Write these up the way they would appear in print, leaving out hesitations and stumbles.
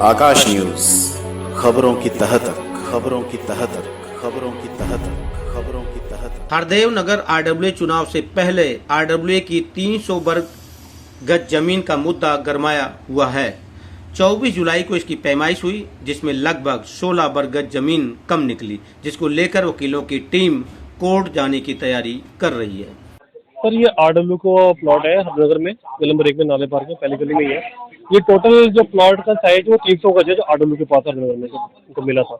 आकाश news, खबरों की तह तक, खबरों की तह तक, खबरों की तह तक, खबरों की तह तक। हरदेव नगर आरडब्ल्यू चुनाव से पहले आरडब्ल्यू की 300 वर्ग गज जमीन का मुद्दा गरमाया हुआ है। 24 जुलाई को इसकी पैमाइश हुई, जिसमें लगभग 16 वर्ग गज जमीन कम निकली, जिसको लेकर वकीलों की टीम कोर्ट जाने की तैयारी कर रही है। सर ये आरडब्ल्यू को प्लॉट है हरनगर में, गली नंबर 1 में, नाले पार्क में, पहली गली में ही है। ये टोटल जो प्लॉट का साइज वो 300 गज है, जो आरडब्ल्यू के पास हरनगर में उनको मिला था।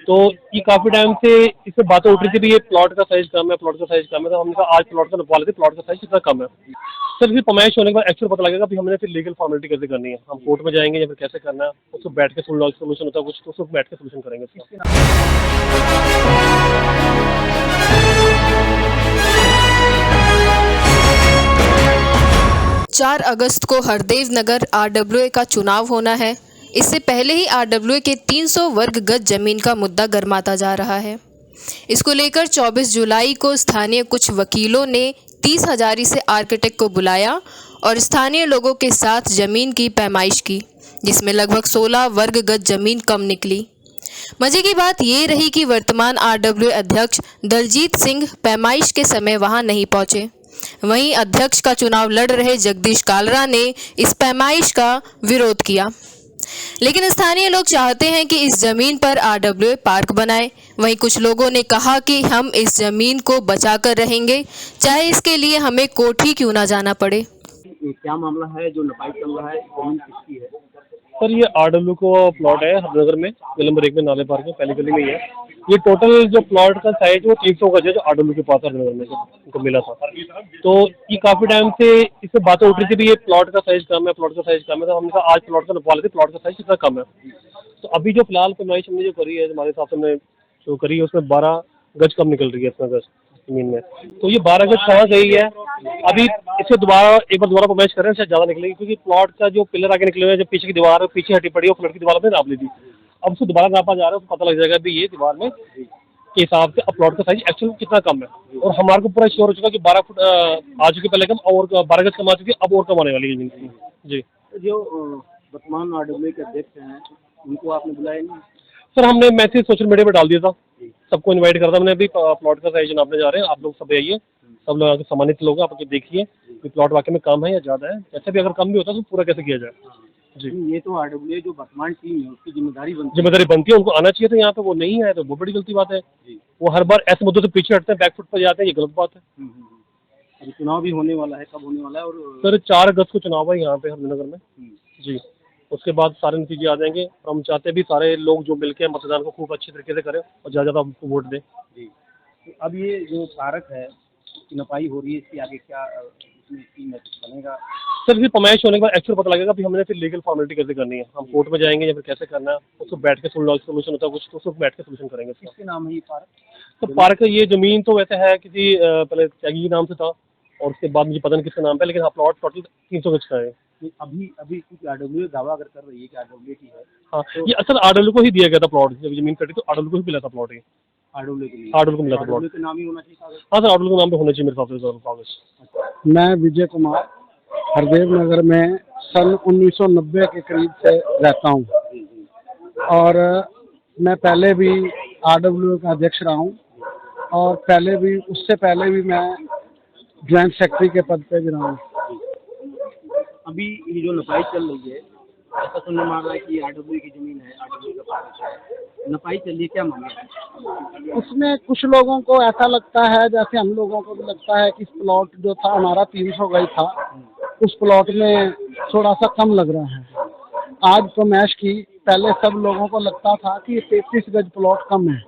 तो ये काफी टाइम से इससे बातें उठ रही थी भी ये प्लॉट का साइज कम है, प्लॉट का साइज कम है। तो हमने कहा आज प्लॉट का नपवा लेते, प्लॉट का साइज कितना कम है। सर फिर पैमाइश होने के बाद एक्चुअल पता लगेगा, हमने फिर लीगल फॉर्मेलिटी कैसे करनी है, हम कोर्ट में जाएंगे या फिर कैसे करना है, उसको बैठ के सोल्यूशन होता है कुछ, तो उसको बैठ के सोल्यूशन करेंगे उसका। 4 अगस्त को हरदेव नगर आरडब्ल्यूए का चुनाव होना है। इससे पहले ही आरडब्ल्यूए के 300 वर्ग गज जमीन का मुद्दा गरमाता जा रहा है। इसको लेकर 24 जुलाई को स्थानीय कुछ वकीलों ने 30 हजारी से आर्किटेक्ट को बुलाया और स्थानीय लोगों के साथ जमीन की पैमाइश की, जिसमें लगभग 16 वर्ग गज जमीन कम निकली। मजे की बात ये रही कि वर्तमान आरडब्ल्यू अध्यक्ष दलजीत सिंह पैमाइश के समय वहां नहीं पहुंचे। वहीं अध्यक्ष का चुनाव लड़ रहे जगदीश कालरा ने इस पैमाइश का विरोध किया, लेकिन स्थानीय लोग चाहते हैं कि इस जमीन पर आरडब्ल्यू पार्क बनाए। वहीं कुछ लोगों ने कहा कि हम इस जमीन को बचाकर रहेंगे, चाहे इसके लिए हमें कोर्ट ही क्यों ना जाना पड़े। क्या मामला है जो नपाई चल रहा है, जमीन किसकी है? सर ये आरडब्ल्यू को प्लॉट है हरनगर में, गली नंबर 1 में, नाले पार्क में, पहली गली में ही है। ये टोटल जो प्लॉट का साइज वो 300 गज है, जो आरडब्ल्यू के पास हरनगर में उनको मिला था। तो ये काफी टाइम से इससे बातें उठ रही थी भी ये प्लॉट का साइज कम है, प्लॉट का साइज कम है। तो हमने कहा आज प्लॉट का नपवा लेते, प्लॉट का साइज कितना कम है। तो अभी जो फिलहाल पैमाइश हमने जो करी है, हमारे हिसाब से हमने जो करी है उसमें 12 गज कम निकल रही है इसमें गज जमीन में। तो ये 12 गज कहाँ गई है, अभी इसे एक बार दोबारा पैमाइश कर रहे हैं, इससे ज़्यादा निकलेगी, क्योंकि प्लॉट का जो पिलर आगे निकले हुए हैं, जो पीछे की दीवार पीछे हटी पड़ी है, वो फ्लड की दीवार में नाप ली थी। अब उसको दोबारा नापा जा रहा है, उसको पता लग जाएगा भी ये दीवार में के हिसाब से अब प्लॉट का साइज एक्चुअल कितना कम है। और हमारे को पूरा श्योर हो चुका कि 12 फुट आ चुकी पहले कम, और 12 गज कम आ चुकी है, अब और कम आने वाली है जमीन जी। जो वर्तमान आरडब्ल्यू के अध्यक्ष हैं, उनको आपने बुलाया नहीं? सर हमने मैसेज सोशल मीडिया पर डाल दिया था, सबको इनवाइट कर था हमने, अभी प्लॉट का साइज नापने जा रहे हैं, आप लोग सब आइए, सब लोग आके सम्मानित लोग आप देखिए कि प्लॉट वाकई में कम है या ज़्यादा है, जैसे भी अगर कम भी होता है तो पूरा कैसे किया जाए जी। ये तो आरडब्ल्यू जो वर्तमान टीम है उसकी जिम्मेदारी बनती है, उनको आना चाहिए था यहाँ पे, वो नहीं है तो बहुत बड़ी गलती बात है। वो हर बार ऐसे मुद्दों से पीछे हटते हैं, बैकफुट पर जाते हैं, ये गलत बात है। अभी चुनाव भी होने वाला है, कब होने वाला है? और सर 4 अगस्त को चुनाव है यहाँ पे हरनगर में जी। उसके बाद सारे नतीजे आ जाएंगे। हम चाहते हैं भी सारे लोग जो मिलकर मतदान को खूब अच्छी तरीके से करें और ज़्यादा हमको वोट दें जी। तो अब ये जो पार्क है उसकी नपाई हो रही है, इसके आगे क्या बनेगा? सर फिर पैमाइश होने के बाद एक्चुअल पता लगेगा भी हमने फिर लीगल फॉर्मेलिटी कैसे करनी है, हम कोर्ट में जाएंगे या फिर कैसे करना है, उसको बैठ के सोल्यूशन होता है कुछ, तो उसको बैठ के सोल्यूशन करेंगे। किसके नाम है ये पार्क? तो पार्क ये जमीन तो वैसे है किसी पहले त्यागी के नाम से था, और उसके बाद मुझे पता नहीं किसके नाम पे, लेकिन हाँ प्लॉट टोटल 300 गज का है। अभी कुछ आरडब्ल्यू दावा अगर कर रही है कि आरडब्ल्यू की है, हाँ तो ये असल आरडब्ल्यू को ही दिया गया था प्लॉट, जब जमीन कटी तो आरडब्ल्यू को ही मिला था प्लॉट, ये आरडब्ल्यू को मिला था प्लॉट। के नाम ही होना चाहिए। हाँ सर आरडब्ल्यू के नाम पे होना चाहिए मेरे हिसाब से कागज। मैं विजय कुमार हरदेव नगर में सन 1990 के करीब से रहता हूँ, और मैं पहले भी आरडब्ल्यू का अध्यक्ष रहा हूँ, और पहले भी उससे पहले भी मैं ज्वाइंट सेक्रेटरी के पद पे भी रहा हूँ। अभी ये जो नपाई चल रही है, ऐसा सुनने में आ रहा है कि आरडब्ल्यू की जमीन है, आरडब्ल्यू का पार्क है, नपाई चल रही है, क्या मामला है? उसमें कुछ लोगों को ऐसा लगता है, जैसे हम लोगों को भी लगता है कि प्लॉट जो था हमारा 300 गज था, उस प्लॉट में थोड़ा सा कम लग रहा है। आज पैमाइश की, पहले सब लोगों को लगता था कि 33 गज प्लॉट कम है,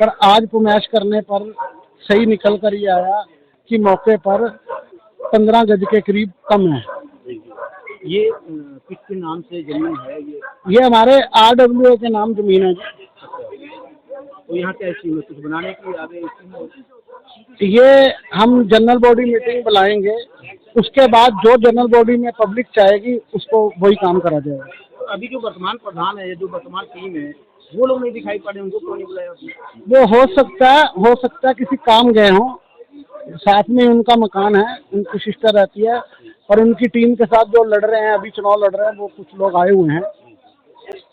पर आज पैमाइश करने पर सही निकल कर ये आया कि मौके पर 15 गज के करीब कम है। ये किसके नाम से जमीन है? ये हमारे आरडब्ल्यू के नाम जमीन है। तो यहाँ क्या स्कीम है, कुछ बनाने की आगे स्कीम? ये हम जनरल बॉडी मीटिंग बुलाएंगे, उसके बाद जो जनरल बॉडी में पब्लिक चाहेगी उसको वही काम करा जाएगा। तो अभी जो वर्तमान प्रधान है, जो वर्तमान टीम है, वो लोग नहीं दिखाई पड़े, उनको क्यों नहीं बुलाया? वो हो सकता है किसी काम गए हों, साथ में उनका मकान है, उनकी सिस्टर रहती है, और उनकी टीम के साथ जो लड़ रहे हैं, अभी चुनाव लड़ रहे हैं, वो कुछ लोग आए हुए हैं।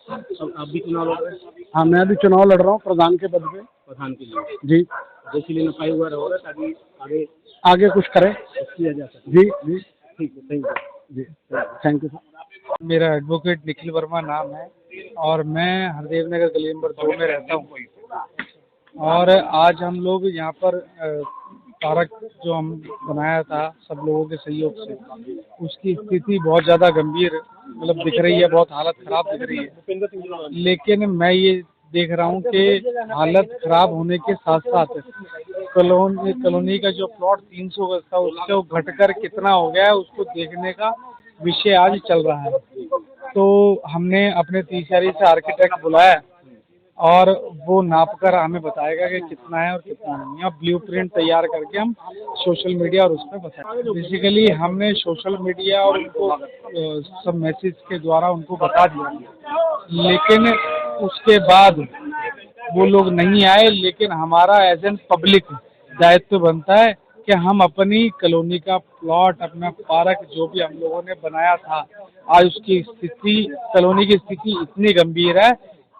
अब आप भी चुनाव लड़ रहे हैं हाँ, मैं अभी चुनाव लड़ रहा हूँ प्रधान के पद पे। प्रधान के लिए, जी, जैसे लिए नपाई हुआ रहोगा ताकि आगे आगे कुछ करें। किया जा सके। जी जी ठीक है, थैंक यू। जी, थैंक यू सर। मेरा एडवोकेट निखिल वर्मा नाम है और मैं हरदेव नगर गली नंबर 2 में रहता हूँ। और आज हम लोग यहाँ पर पार्क जो हम बनाया था सब लोगों के सहयोग से, उसकी स्थिति बहुत ज़्यादा गंभीर मतलब दिख रही है, बहुत हालत खराब दिख रही है। लेकिन मैं ये देख रहा हूँ कि हालत खराब होने के साथ साथ कॉलोनी का जो प्लॉट 300 गज था उससे घटकर कितना हो गया है उसको देखने का विषय आज चल रहा है। तो हमने अपने तीसरी से आर्किटेक्ट बुलाया और वो नापकर हमें बताएगा कि कितना है और कितना नहीं है। ब्लूप्रिंट तैयार करके हम सोशल मीडिया और उस पर बताएंगे। बेसिकली हमने सोशल मीडिया और उनको सब मैसेज के द्वारा उनको बता दिया, लेकिन उसके बाद वो लोग नहीं आए। लेकिन हमारा एज एन पब्लिक दायित्व बनता है कि हम अपनी कॉलोनी का प्लॉट, अपना पार्क जो भी हम लोगों ने बनाया था, आज उसकी स्थिति, कॉलोनी की स्थिति इतनी गंभीर है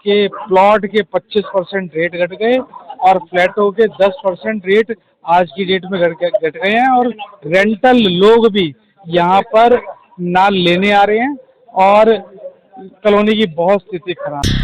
कि प्लॉट के 25% रेट घट गए और फ्लैटों के 10% रेट आज की डेट में घट गए हैं। और रेंटल लोग भी यहाँ पर ना लेने आ रहे हैं और कॉलोनी की बहुत स्थिति खराब है।